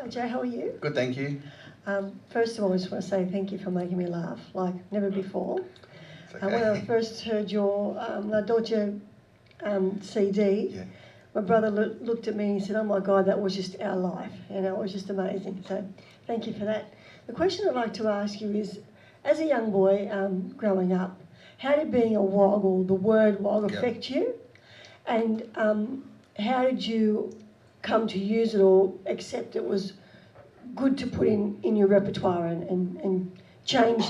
Hi Jay, how are you? Good, thank you. First of all, I just want to say thank you for making me laugh like never before. It's okay. When I first heard your La Dolce CD, Yeah. my brother looked at me and he said, "Oh my God, that was just our life. You know, it was just amazing." So thank you for that. The question I'd like to ask you is, as a young boy growing up, how did being a WOG or the word WOG affect you? And how did you come to use it or accept it was good to put in your repertoire and change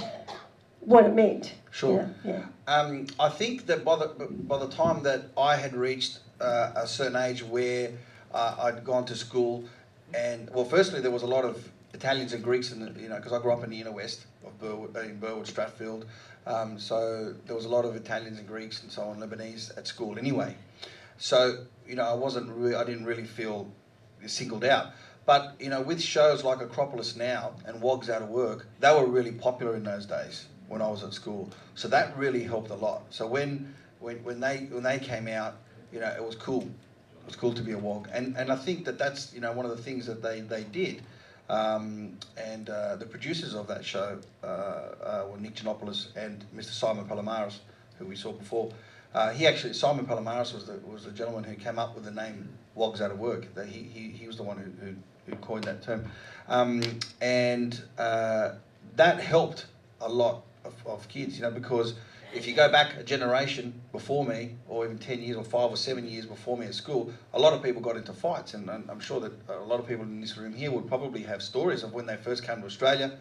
what it meant? Sure. Yeah. I think that by the time that I had reached a certain age where I'd gone to school, and well, firstly there was a lot of Italians and Greeks in the, because I grew up in the inner west of Burwood, Stratfield, so there was a lot of Italians and Greeks and so on, Lebanese at school anyway. So I didn't really feel singled out. But with shows like Acropolis Now and WOG's Out of Work, they were really popular in those days when I was at school. So that really helped a lot. So when they came out, it was cool. It was cool to be a WOG, and I think that's one of the things that they did. The producers of that show were Nick Giannopoulos and Mr. Simon Palomares, who we saw before. Simon Palomares was the gentleman who came up with the name WOG's Out of Work. He was the one who coined that term, that helped a lot of kids, because if you go back a generation before me, or even 10 years or 5 or 7 years before me at school, a lot of people got into fights, and I'm sure that a lot of people in this room here would probably have stories of when they first came to Australia,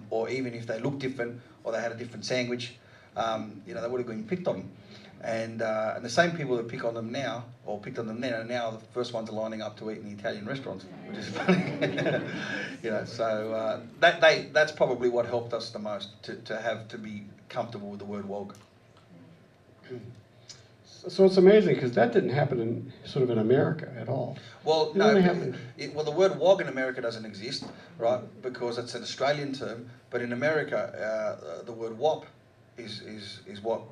or even if they looked different or they had a different sandwich, they would have been picked on. And the same people that pick on them now, or picked on them then, are now the first ones are lining up to eat in the Italian restaurants, which is funny. So that's probably what helped us the most, to be comfortable with the word WOG. So it's amazing because that didn't happen in America at all. Well, It only happened. The word WOG in America doesn't exist, right? Because it's an Australian term. But in America, the word WOP is what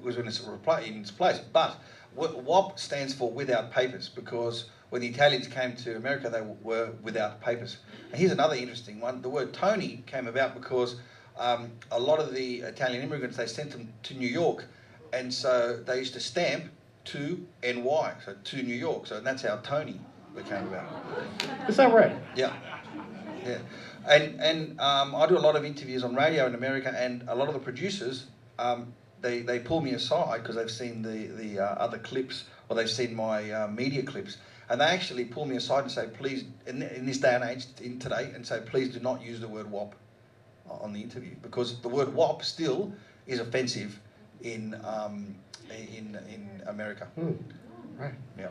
was in its place. But WOP stands for without papers, because when the Italians came to America, they were without papers. And here's another interesting one. The word Tony came about because a lot of the Italian immigrants, they sent them to New York, and so they used to stamp to NY, so to New York. So that's how Tony became about. Is that right? Yeah. And I do a lot of interviews on radio in America, and a lot of the producers, they pull me aside because they've seen the other clips, or they've seen my media clips, and they actually pull me aside and say, please, in this day and age, today, and say, please do not use the word WOP on the interview, because the word WOP still is offensive in America. Right. Yeah.